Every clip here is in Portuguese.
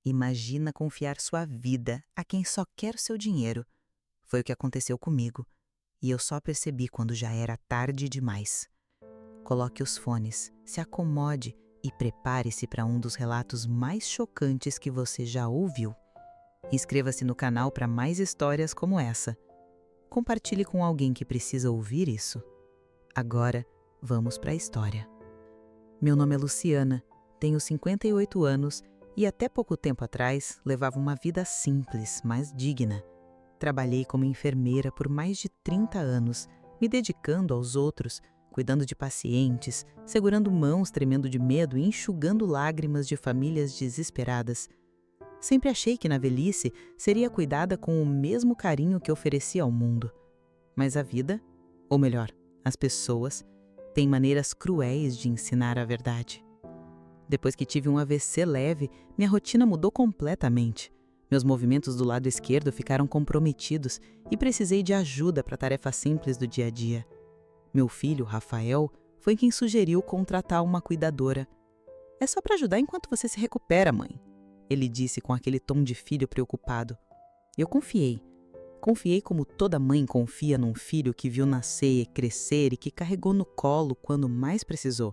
Imagina confiar sua vida a quem só quer o seu dinheiro. Foi o que aconteceu comigo, e eu só percebi quando já era tarde demais. Coloque os fones, se acomode e prepare-se para um dos relatos mais chocantes que você já ouviu. Inscreva-se no canal para mais histórias como essa. Compartilhe com alguém que precisa ouvir isso. Agora, vamos para a história. Meu nome é Luciana, tenho 58 anos e até pouco tempo atrás levava uma vida simples, mas digna. Trabalhei como enfermeira por mais de 30 anos, me dedicando aos outros, cuidando de pacientes, segurando mãos tremendo de medo e enxugando lágrimas de famílias desesperadas. Sempre achei que na velhice seria cuidada com o mesmo carinho que oferecia ao mundo. Mas a vida, ou melhor, as pessoas, têm maneiras cruéis de ensinar a verdade. Depois que tive um AVC leve, minha rotina mudou completamente. Meus movimentos do lado esquerdo ficaram comprometidos e precisei de ajuda para tarefas simples do dia a dia. Meu filho, Rafael, foi quem sugeriu contratar uma cuidadora. "É só para ajudar enquanto você se recupera, mãe", ele disse com aquele tom de filho preocupado. Eu confiei. Confiei como toda mãe confia num filho que viu nascer, crescer e que carregou no colo quando mais precisou.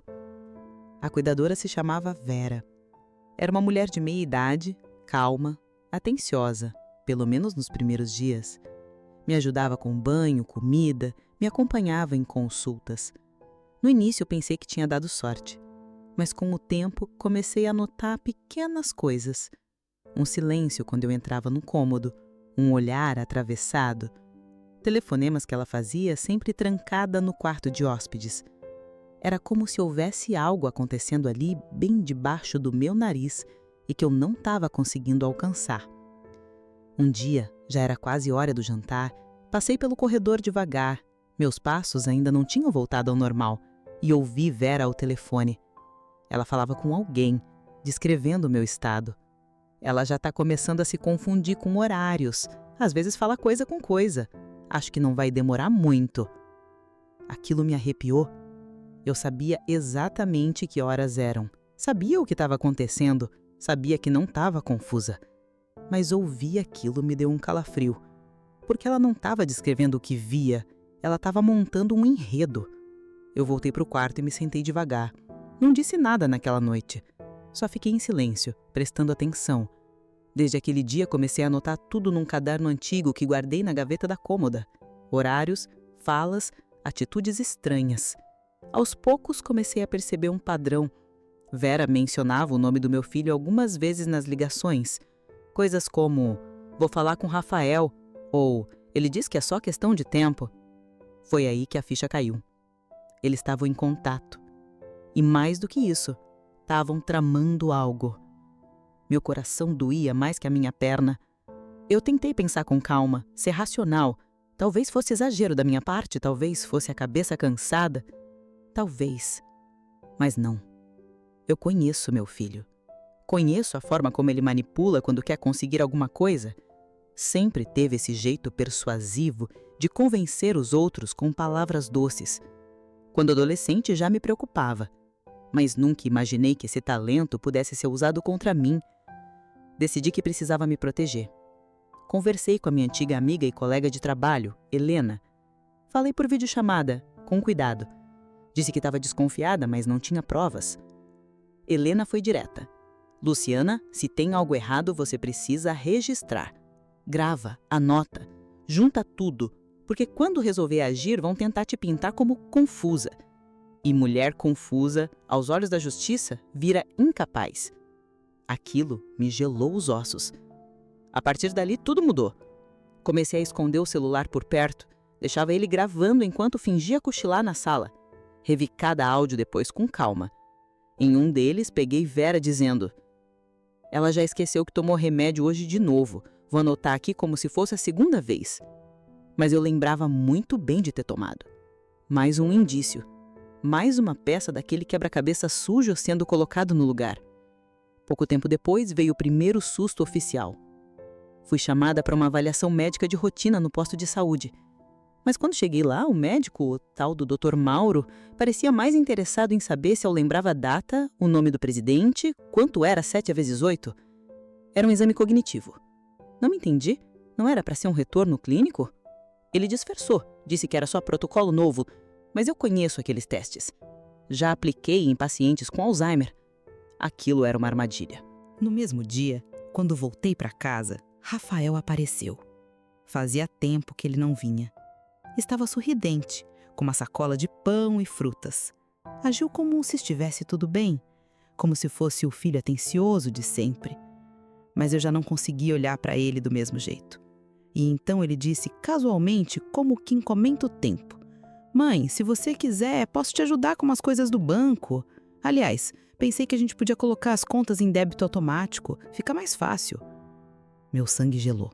A cuidadora se chamava Vera. Era uma mulher de meia idade, calma, atenciosa, pelo menos nos primeiros dias. Me ajudava com banho, comida, me acompanhava em consultas. No início eu pensei que tinha dado sorte, mas com o tempo comecei a notar pequenas coisas. Um silêncio quando eu entrava no cômodo, um olhar atravessado, telefonemas que ela fazia sempre trancada no quarto de hóspedes. Era como se houvesse algo acontecendo ali bem debaixo do meu nariz e que eu não estava conseguindo alcançar. Um dia, já era quase hora do jantar, passei pelo corredor devagar, meus passos ainda não tinham voltado ao normal, e ouvi Vera ao telefone. Ela falava com alguém, descrevendo o meu estado. Ela já está começando a se confundir com horários, às vezes fala coisa com coisa. Acho que não vai demorar muito. Aquilo me arrepiou. Eu sabia exatamente que horas eram, sabia o que estava acontecendo, sabia que não estava confusa. Mas ouvir aquilo me deu um calafrio, porque ela não estava descrevendo o que via, ela estava montando um enredo. Eu voltei para o quarto e me sentei devagar. Não disse nada naquela noite, só fiquei em silêncio, prestando atenção. Desde aquele dia comecei a anotar tudo num caderno antigo que guardei na gaveta da cômoda. Horários, falas, atitudes estranhas. Aos poucos comecei a perceber um padrão. Vera mencionava o nome do meu filho algumas vezes nas ligações. Coisas como, "Vou falar com Rafael", ou "Ele diz que é só questão de tempo". Foi aí que a ficha caiu. Eles estavam em contato. E mais do que isso, estavam tramando algo. Meu coração doía mais que a minha perna. Eu tentei pensar com calma, ser racional. Talvez fosse exagero da minha parte, talvez fosse a cabeça cansada. Talvez. Mas não. Eu conheço meu filho. Conheço a forma como ele manipula quando quer conseguir alguma coisa. Sempre teve esse jeito persuasivo de convencer os outros com palavras doces. Quando adolescente já me preocupava, mas nunca imaginei que esse talento pudesse ser usado contra mim. Decidi que precisava me proteger. Conversei com a minha antiga amiga e colega de trabalho, Helena. Falei por videochamada, com cuidado. Disse que estava desconfiada, mas não tinha provas. Helena foi direta. "Luciana, se tem algo errado, você precisa registrar. Grava, anota, junta tudo, porque quando resolver agir, vão tentar te pintar como confusa. E mulher confusa, aos olhos da justiça, vira incapaz." Aquilo me gelou os ossos. A partir dali, tudo mudou. Comecei a esconder o celular por perto, deixava ele gravando enquanto fingia cochilar na sala. Revi cada áudio depois com calma. Em um deles, peguei Vera dizendo: "Ela já esqueceu que tomou remédio hoje de novo. Vou anotar aqui como se fosse a segunda vez." Mas eu lembrava muito bem de ter tomado. Mais um indício. Mais uma peça daquele quebra-cabeça sujo sendo colocado no lugar. Pouco tempo depois veio o primeiro susto oficial. Fui chamada para uma avaliação médica de rotina no posto de saúde. Mas quando cheguei lá, o médico, o tal do Dr. Mauro, parecia mais interessado em saber se eu lembrava a data, o nome do presidente, quanto era 7 vezes 8. Era um exame cognitivo. Não me entendi. Não era para ser um retorno clínico? Ele disfarçou, disse que era só protocolo novo, mas eu conheço aqueles testes. Já apliquei em pacientes com Alzheimer. Aquilo era uma armadilha. No mesmo dia, quando voltei para casa, Rafael apareceu. Fazia tempo que ele não vinha. Estava sorridente, com uma sacola de pão e frutas. Agiu como se estivesse tudo bem, como se fosse o filho atencioso de sempre. Mas eu já não conseguia olhar para ele do mesmo jeito. E então ele disse casualmente, como quem comenta o tempo: "Mãe, se você quiser, posso te ajudar com umas coisas do banco. Aliás, pensei que a gente podia colocar as contas em débito automático. Fica mais fácil." Meu sangue gelou.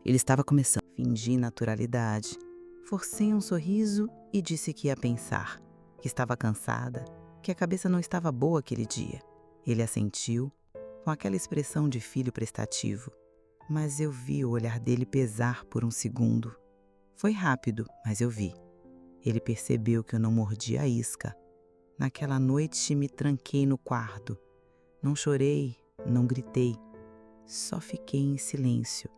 Ele estava começando. Fingi naturalidade. Forcei um sorriso e disse que ia pensar, que estava cansada, que a cabeça não estava boa aquele dia. Ele assentiu, com aquela expressão de filho prestativo. Mas eu vi o olhar dele pesar por um segundo. Foi rápido, mas eu vi. Ele percebeu que eu não mordi a isca. Naquela noite me tranquei no quarto. Não chorei, não gritei. Só fiquei em silêncio.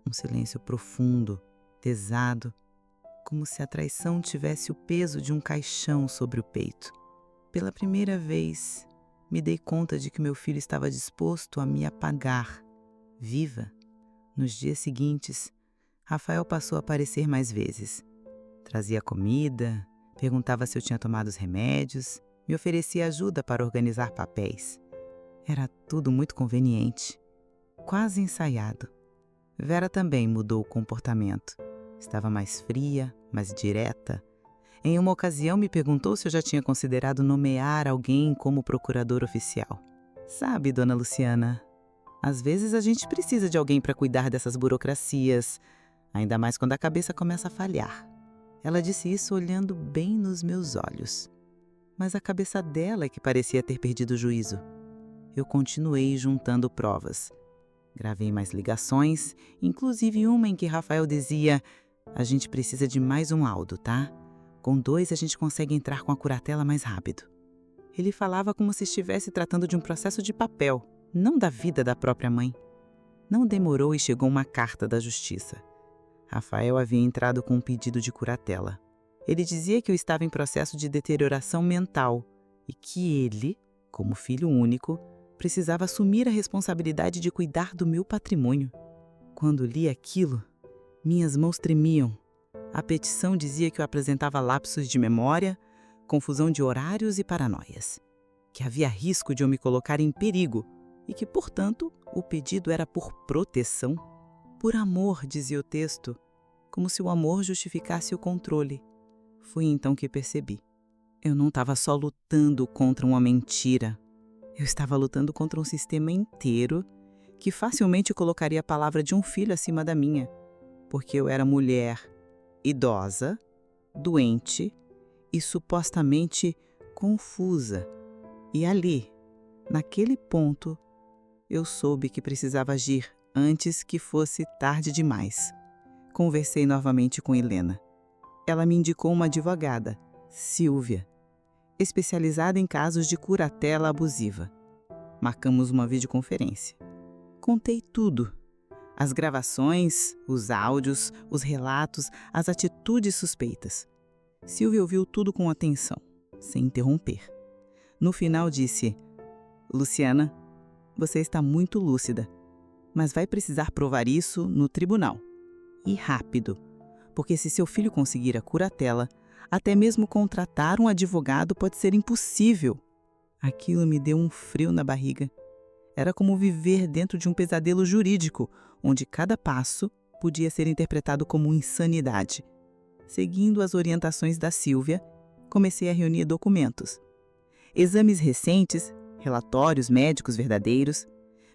Um silêncio profundo, pesado, como se a traição tivesse o peso de um caixão sobre o peito. Pela primeira vez, me dei conta de que meu filho estava disposto a me apagar, viva. Nos dias seguintes, Rafael passou a aparecer mais vezes. Trazia comida, perguntava se eu tinha tomado os remédios, me oferecia ajuda para organizar papéis. Era tudo muito conveniente, quase ensaiado. Vera também mudou o comportamento. Estava mais fria, mais direta. Em uma ocasião me perguntou se eu já tinha considerado nomear alguém como procurador oficial. Sabe, dona Luciana, às vezes a gente precisa de alguém para cuidar dessas burocracias, ainda mais quando a cabeça começa a falhar. Ela disse isso olhando bem nos meus olhos. Mas a cabeça dela é que parecia ter perdido o juízo. Eu continuei juntando provas. Gravei mais ligações, inclusive uma em que Rafael dizia: "A gente precisa de mais um Aldo, tá? Com 2 a gente consegue entrar com a curatela mais rápido." Ele falava como se estivesse tratando de um processo de papel, não da vida da própria mãe. Não demorou e chegou uma carta da justiça. Rafael havia entrado com um pedido de curatela. Ele dizia que eu estava em processo de deterioração mental e que ele, como filho único, precisava assumir a responsabilidade de cuidar do meu patrimônio. Quando li aquilo, minhas mãos tremiam. A petição dizia que eu apresentava lapsos de memória, confusão de horários e paranoias, que havia risco de eu me colocar em perigo e que, portanto, o pedido era por proteção. Por amor, dizia o texto, como se o amor justificasse o controle. Foi então que percebi. Eu não estava só lutando contra uma mentira. Eu estava lutando contra um sistema inteiro que facilmente colocaria a palavra de um filho acima da minha, porque eu era mulher, idosa, doente e supostamente confusa. E ali, naquele ponto, eu soube que precisava agir antes que fosse tarde demais. Conversei novamente com Helena. Ela me indicou uma advogada, Silvia, especializada em casos de curatela abusiva. Marcamos uma videoconferência. Contei tudo. As gravações, os áudios, os relatos, as atitudes suspeitas. Silvia ouviu tudo com atenção, sem interromper. No final disse: "Luciana, você está muito lúcida, mas vai precisar provar isso no tribunal. E rápido, porque se seu filho conseguir a curatela, até mesmo contratar um advogado pode ser impossível." Aquilo me deu um frio na barriga. Era como viver dentro de um pesadelo jurídico, onde cada passo podia ser interpretado como insanidade. Seguindo as orientações da Silvia, comecei a reunir documentos. Exames recentes, relatórios médicos verdadeiros,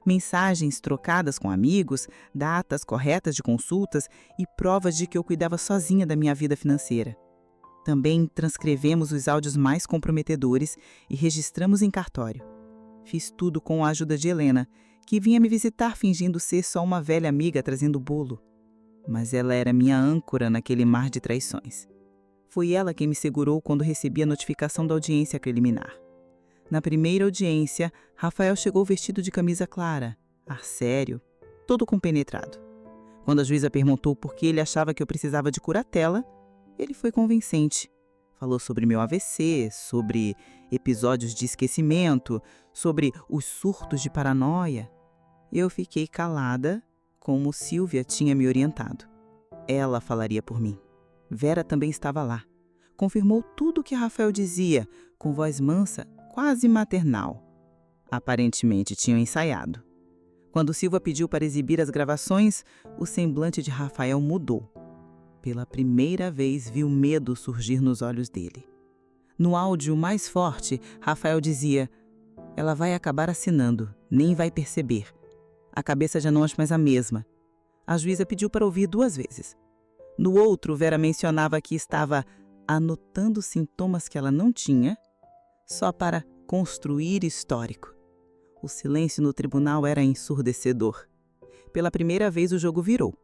mensagens trocadas com amigos, datas corretas de consultas e provas de que eu cuidava sozinha da minha vida financeira. Também transcrevemos os áudios mais comprometedores e registramos em cartório. Fiz tudo com a ajuda de Helena, que vinha me visitar fingindo ser só uma velha amiga trazendo bolo. Mas ela era minha âncora naquele mar de traições. Foi ela quem me segurou quando recebi a notificação da audiência preliminar. Na primeira audiência, Rafael chegou vestido de camisa clara, ar sério, todo compenetrado. Quando a juíza perguntou por que ele achava que eu precisava de curatela, ele foi convincente. Falou sobre meu AVC, sobre episódios de esquecimento, sobre os surtos de paranoia. Eu fiquei calada, como Silvia tinha me orientado. Ela falaria por mim. Vera também estava lá. Confirmou tudo o que Rafael dizia, com voz mansa, quase maternal. Aparentemente tinham ensaiado. Quando Silvia pediu para exibir as gravações, o semblante de Rafael mudou. Pela primeira vez vi o medo surgir nos olhos dele. No áudio mais forte, Rafael dizia: "Ela vai acabar assinando, nem vai perceber. A cabeça já não é mais a mesma." A juíza pediu para ouvir 2 vezes. No outro, Vera mencionava que estava anotando sintomas que ela não tinha, só para construir histórico. O silêncio no tribunal era ensurdecedor. Pela primeira vez o jogo virou.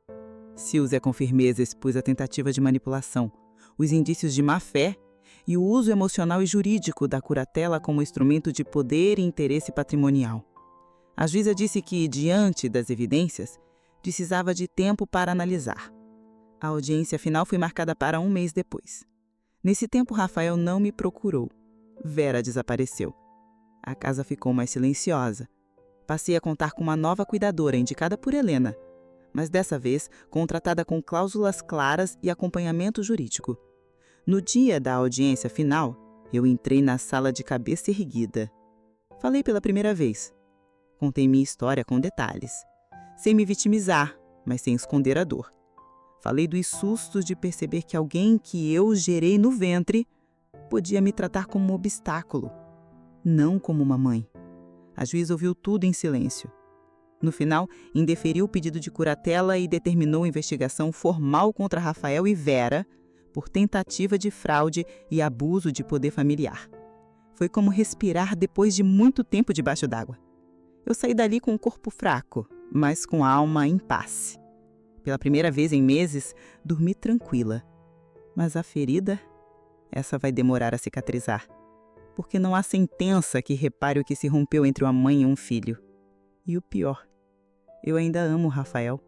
Silvia com firmeza expôs a tentativa de manipulação, os indícios de má-fé e o uso emocional e jurídico da curatela como instrumento de poder e interesse patrimonial. A juíza disse que, diante das evidências, precisava de tempo para analisar. A audiência final foi marcada para 1 mês depois. Nesse tempo, Rafael não me procurou. Vera desapareceu. A casa ficou mais silenciosa. Passei a contar com uma nova cuidadora indicada por Helena, mas dessa vez contratada com cláusulas claras e acompanhamento jurídico. No dia da audiência final, eu entrei na sala de cabeça erguida. Falei pela primeira vez. Contei minha história com detalhes, sem me vitimizar, mas sem esconder a dor. Falei dos sustos de perceber que alguém que eu gerei no ventre podia me tratar como um obstáculo, não como uma mãe. A juíza ouviu tudo em silêncio. No final, indeferiu o pedido de curatela e determinou investigação formal contra Rafael e Vera por tentativa de fraude e abuso de poder familiar. Foi como respirar depois de muito tempo debaixo d'água. Eu saí dali com o corpo fraco, mas com a alma em paz. Pela primeira vez em meses, dormi tranquila. Mas a ferida, essa vai demorar a cicatrizar, porque não há sentença que repare o que se rompeu entre uma mãe e um filho. E o pior, eu ainda amo o Rafael.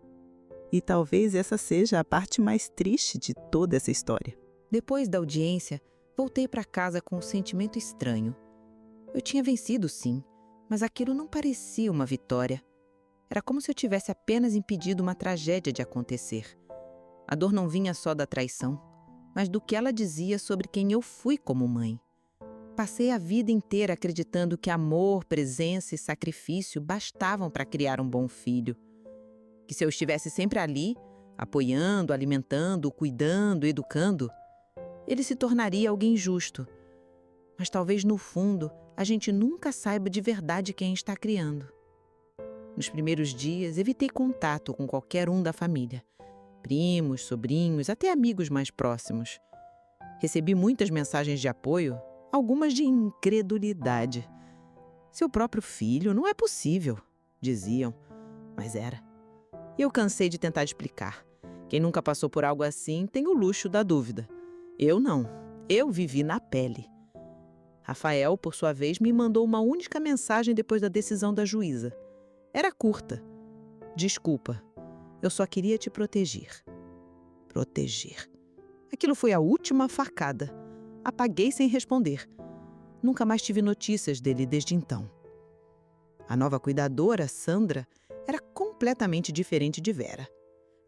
E talvez essa seja a parte mais triste de toda essa história. Depois da audiência, voltei para casa com um sentimento estranho. Eu tinha vencido, sim, mas aquilo não parecia uma vitória. Era como se eu tivesse apenas impedido uma tragédia de acontecer. A dor não vinha só da traição, mas do que ela dizia sobre quem eu fui como mãe. Passei a vida inteira acreditando que amor, presença e sacrifício bastavam para criar um bom filho. Que se eu estivesse sempre ali, apoiando, alimentando, cuidando, educando, ele se tornaria alguém justo. Mas talvez no fundo a gente nunca saiba de verdade quem está criando. Nos primeiros dias, evitei contato com qualquer um da família. Primos, sobrinhos, até amigos mais próximos. Recebi muitas mensagens de apoio, algumas de incredulidade. Seu próprio filho, não é possível, diziam, mas era. E eu cansei de tentar explicar. Quem nunca passou por algo assim tem o luxo da dúvida. Eu não. Eu vivi na pele. Rafael, por sua vez, me mandou uma única mensagem depois da decisão da juíza. Era curta. Desculpa, eu só queria te proteger. Proteger. Aquilo foi a última facada. Apaguei sem responder. Nunca mais tive notícias dele desde então. A nova cuidadora, Sandra, era completamente diferente de Vera.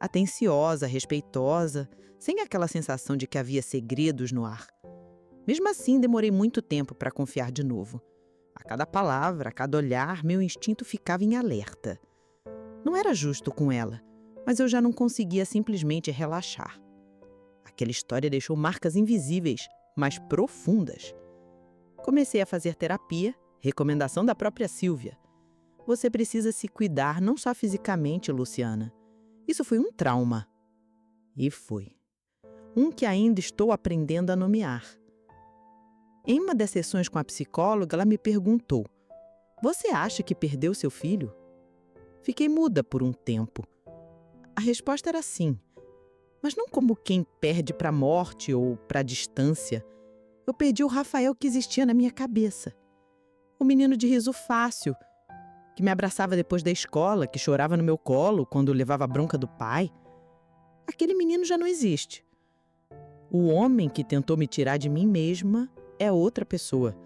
Atenciosa, respeitosa, sem aquela sensação de que havia segredos no ar. Mesmo assim, demorei muito tempo para confiar de novo. A cada palavra, a cada olhar, meu instinto ficava em alerta. Não era justo com ela, mas eu já não conseguia simplesmente relaxar. Aquela história deixou marcas invisíveis, mas profundas. Comecei a fazer terapia, recomendação da própria Silvia. Você precisa se cuidar não só fisicamente, Luciana. Isso foi um trauma. E foi. Um que ainda estou aprendendo a nomear. Em uma das sessões com a psicóloga, ela me perguntou: "Você acha que perdeu seu filho?" Fiquei muda por um tempo. A resposta era sim, mas não como quem perde para a morte ou para a distância. Eu perdi o Rafael que existia na minha cabeça. O menino de riso fácil, que me abraçava depois da escola, que chorava no meu colo quando levava a bronca do pai. Aquele menino já não existe. O homem que tentou me tirar de mim mesma é outra pessoa.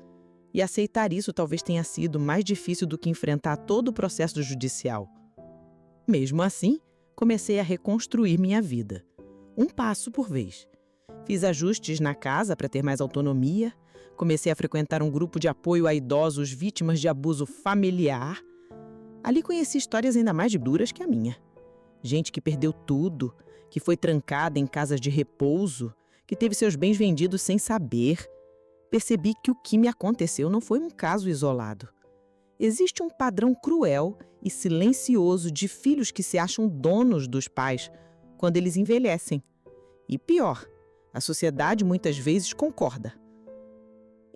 E aceitar isso talvez tenha sido mais difícil do que enfrentar todo o processo judicial. Mesmo assim, comecei a reconstruir minha vida, um passo por vez. Fiz ajustes na casa para ter mais autonomia, comecei a frequentar um grupo de apoio a idosos vítimas de abuso familiar. Ali conheci histórias ainda mais duras que a minha. Gente que perdeu tudo, que foi trancada em casas de repouso, que teve seus bens vendidos sem saber. Percebi que o que me aconteceu não foi um caso isolado. Existe um padrão cruel e silencioso de filhos que se acham donos dos pais quando eles envelhecem. E pior, a sociedade muitas vezes concorda.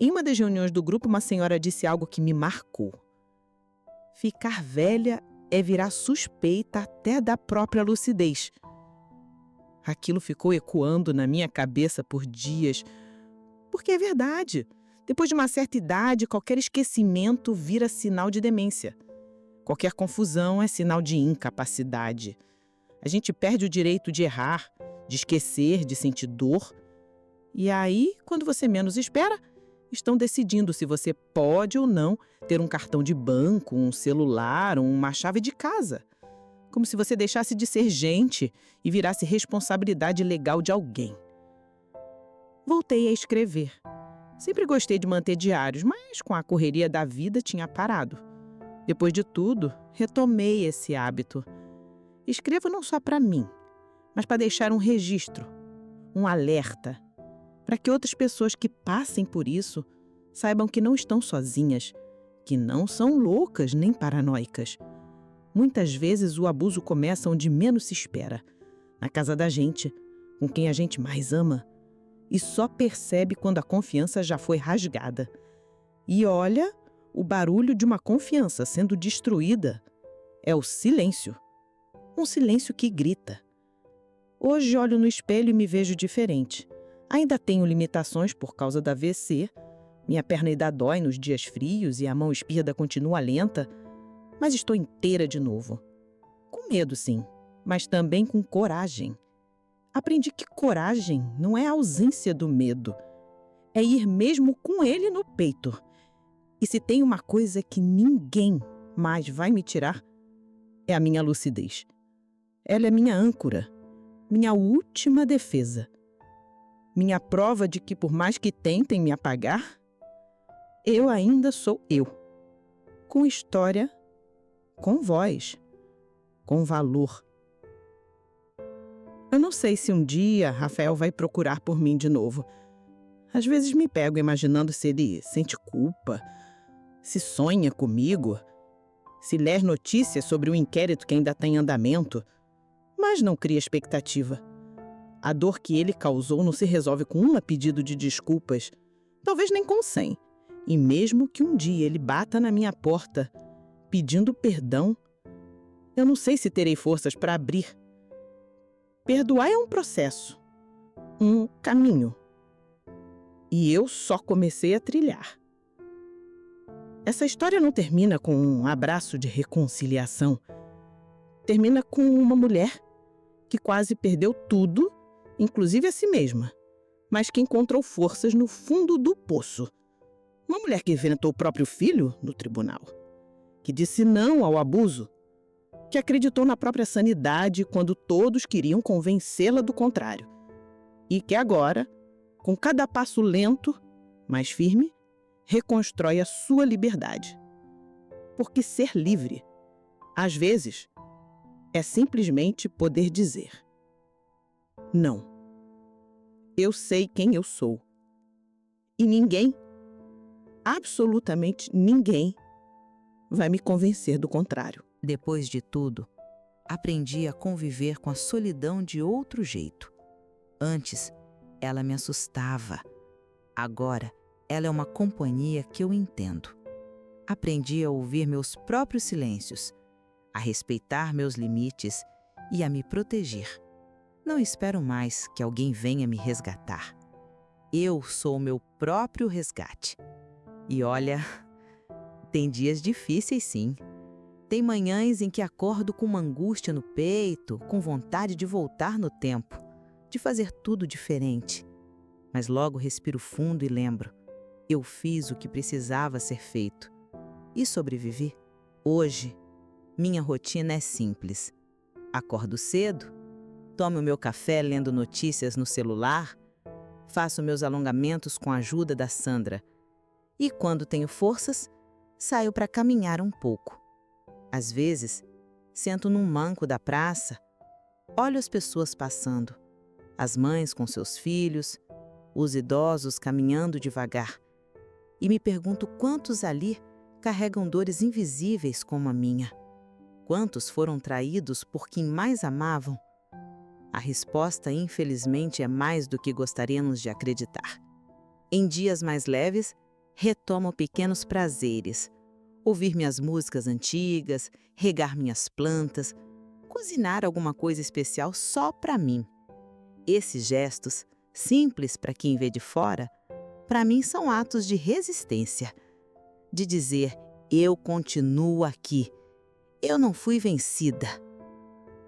Em uma das reuniões do grupo, uma senhora disse algo que me marcou. Ficar velha é virar suspeita até da própria lucidez. Aquilo ficou ecoando na minha cabeça por dias, porque é verdade. Depois de uma certa idade, qualquer esquecimento vira sinal de demência. Qualquer confusão é sinal de incapacidade. A gente perde o direito de errar, de esquecer, de sentir dor. E aí, quando você menos espera, estão decidindo se você pode ou não ter um cartão de banco, um celular, uma chave de casa. Como se você deixasse de ser gente e virasse responsabilidade legal de alguém. Voltei a escrever. Sempre gostei de manter diários, mas com a correria da vida tinha parado. Depois de tudo, retomei esse hábito. Escrevo não só para mim, mas para deixar um registro, um alerta, para que outras pessoas que passem por isso saibam que não estão sozinhas, que não são loucas nem paranoicas. Muitas vezes o abuso começa onde menos se espera, na casa da gente, com quem a gente mais ama, e só percebe quando a confiança já foi rasgada. E olha, o barulho de uma confiança sendo destruída é o silêncio. Um silêncio que grita. Hoje olho no espelho e me vejo diferente. Ainda tenho limitações por causa da AVC, minha perna ainda dói nos dias frios e a mão esquerda continua lenta, mas estou inteira de novo. Com medo, sim, mas também com coragem. Aprendi que coragem não é a ausência do medo, é ir mesmo com ele no peito. E se tem uma coisa que ninguém mais vai me tirar, é a minha lucidez. Ela é minha âncora, minha última defesa. Minha prova de que, por mais que tentem me apagar, eu ainda sou eu. Com história, com voz, com valor. Eu não sei se um dia Rafael vai procurar por mim de novo. Às vezes me pego imaginando se ele sente culpa, se sonha comigo, se lê notícias sobre o inquérito que ainda está em andamento, mas não cria expectativa. A dor que ele causou não se resolve com um pedido de desculpas, talvez nem com 100. E mesmo que um dia ele bata na minha porta pedindo perdão, eu não sei se terei forças para abrir. Perdoar é um processo, um caminho. E eu só comecei a trilhar. Essa história não termina com um abraço de reconciliação. Termina com uma mulher que quase perdeu tudo, inclusive a si mesma, mas que encontrou forças no fundo do poço. Uma mulher que enfrentou o próprio filho no tribunal, que disse não ao abuso, que acreditou na própria sanidade quando todos queriam convencê-la do contrário. E que agora, com cada passo lento, mas firme, reconstrói a sua liberdade. Porque ser livre, às vezes, é simplesmente poder dizer: não. Eu sei quem eu sou. E ninguém, absolutamente ninguém, vai me convencer do contrário. Depois de tudo, aprendi a conviver com a solidão de outro jeito. Antes, ela me assustava. Agora, ela é uma companhia que eu entendo. Aprendi a ouvir meus próprios silêncios, a respeitar meus limites e a me proteger. Não espero mais que alguém venha me resgatar. Eu sou o meu próprio resgate. E olha, tem dias difíceis sim. Tem manhãs em que acordo com uma angústia no peito, com vontade de voltar no tempo, de fazer tudo diferente. Mas logo respiro fundo e lembro: eu fiz o que precisava ser feito e sobrevivi. Hoje, minha rotina é simples. Acordo cedo, tomo meu café lendo notícias no celular, faço meus alongamentos com a ajuda da Sandra e, quando tenho forças, saio para caminhar um pouco. Às vezes, sento num banco da praça, olho as pessoas passando, as mães com seus filhos, os idosos caminhando devagar, e me pergunto quantos ali carregam dores invisíveis como a minha. Quantos foram traídos por quem mais amavam? A resposta, infelizmente, é mais do que gostaríamos de acreditar. Em dias mais leves, retomo pequenos prazeres. Ouvir minhas músicas antigas, regar minhas plantas, cozinhar alguma coisa especial só para mim. Esses gestos, simples para quem vê de fora, para mim são atos de resistência. De dizer: eu continuo aqui. Eu não fui vencida.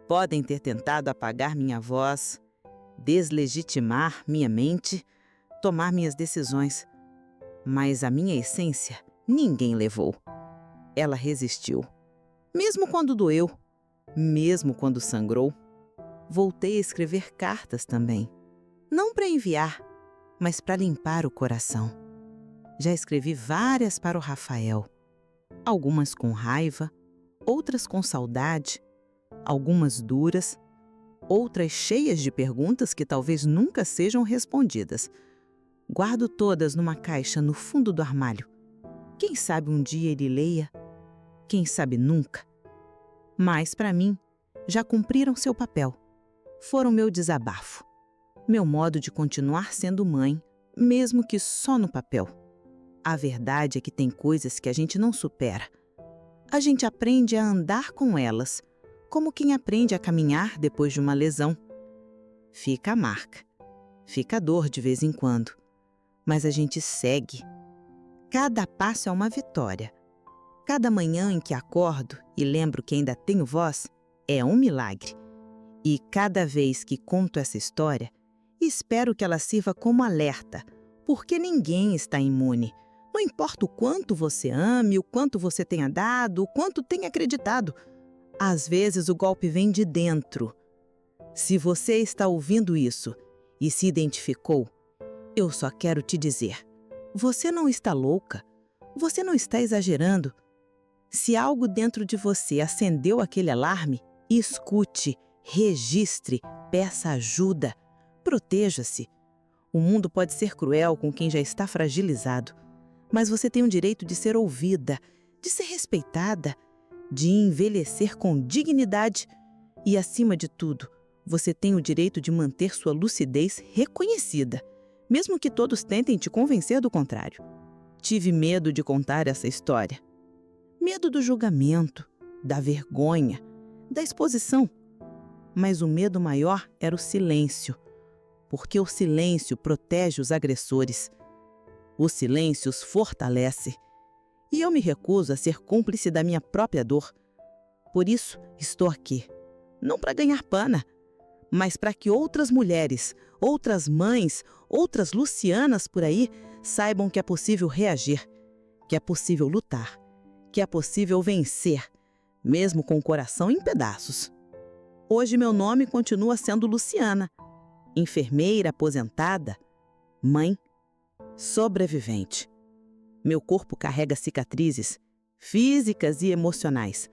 Podem ter tentado apagar minha voz, deslegitimar minha mente, tomar minhas decisões, mas a minha essência ninguém levou. Ela resistiu. Mesmo quando doeu, mesmo quando sangrou. Voltei a escrever cartas também. Não para enviar, mas para limpar o coração. Já escrevi várias para o Rafael. Algumas com raiva, outras com saudade, algumas duras, outras cheias de perguntas que talvez nunca sejam respondidas. Guardo todas numa caixa no fundo do armário. Quem sabe um dia ele leia, quem sabe nunca. Mas, para mim, já cumpriram seu papel. Foram meu desabafo, meu modo de continuar sendo mãe, mesmo que só no papel. A verdade é que tem coisas que a gente não supera. A gente aprende a andar com elas, como quem aprende a caminhar depois de uma lesão. Fica a marca, fica a dor de vez em quando, mas a gente segue. Cada passo é uma vitória. Cada manhã em que acordo e lembro que ainda tenho voz é um milagre. E cada vez que conto essa história, espero que ela sirva como alerta, porque ninguém está imune. Não importa o quanto você ame, o quanto você tenha dado, o quanto tenha acreditado. Às vezes o golpe vem de dentro. Se você está ouvindo isso e se identificou, eu só quero te dizer: você não está louca, você não está exagerando. Se algo dentro de você acendeu aquele alarme, escute, registre, peça ajuda, proteja-se. O mundo pode ser cruel com quem já está fragilizado, mas você tem o direito de ser ouvida, de ser respeitada, de envelhecer com dignidade e, acima de tudo, você tem o direito de manter sua lucidez reconhecida, mesmo que todos tentem te convencer do contrário. Tive medo de contar essa história. Medo do julgamento, da vergonha, da exposição. Mas o medo maior era o silêncio, porque o silêncio protege os agressores. O silêncio os fortalece. E eu me recuso a ser cúmplice da minha própria dor. Por isso, estou aqui, não para ganhar pana, mas para que outras mulheres, outras mães, outras Lucianas por aí saibam que é possível reagir, que é possível lutar, que é possível vencer, mesmo com o coração em pedaços. Hoje meu nome continua sendo Luciana, enfermeira aposentada, mãe, sobrevivente. Meu corpo carrega cicatrizes físicas e emocionais,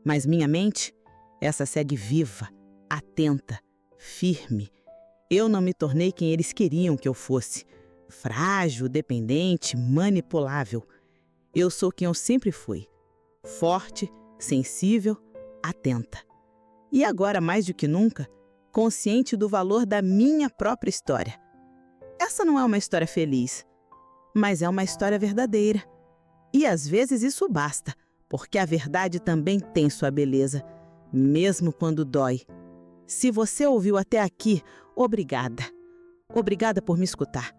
mas minha mente, essa segue viva, atenta, firme. Eu não me tornei quem eles queriam que eu fosse, frágil, dependente, manipulável. Eu sou quem eu sempre fui, forte, sensível, atenta. E agora, mais do que nunca, consciente do valor da minha própria história. Essa não é uma história feliz, mas é uma história verdadeira. E às vezes isso basta, porque a verdade também tem sua beleza, mesmo quando dói. Se você ouviu até aqui, obrigada. Obrigada por me escutar,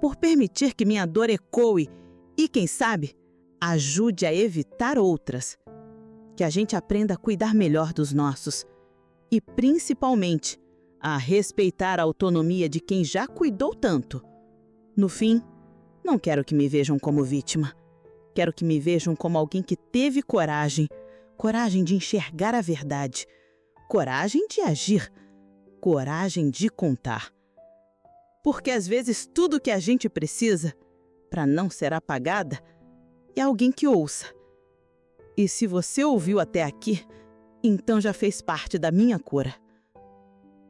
por permitir que minha dor ecoe e, quem sabe, ajude a evitar outras. Que a gente aprenda a cuidar melhor dos nossos e, principalmente, a respeitar a autonomia de quem já cuidou tanto. No fim, não quero que me vejam como vítima. Quero que me vejam como alguém que teve coragem, coragem de enxergar a verdade, coragem de agir, coragem de contar. Porque às vezes tudo que a gente precisa, para não ser apagada, é alguém que ouça. E se você ouviu até aqui, então já fez parte da minha cura.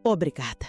Obrigada.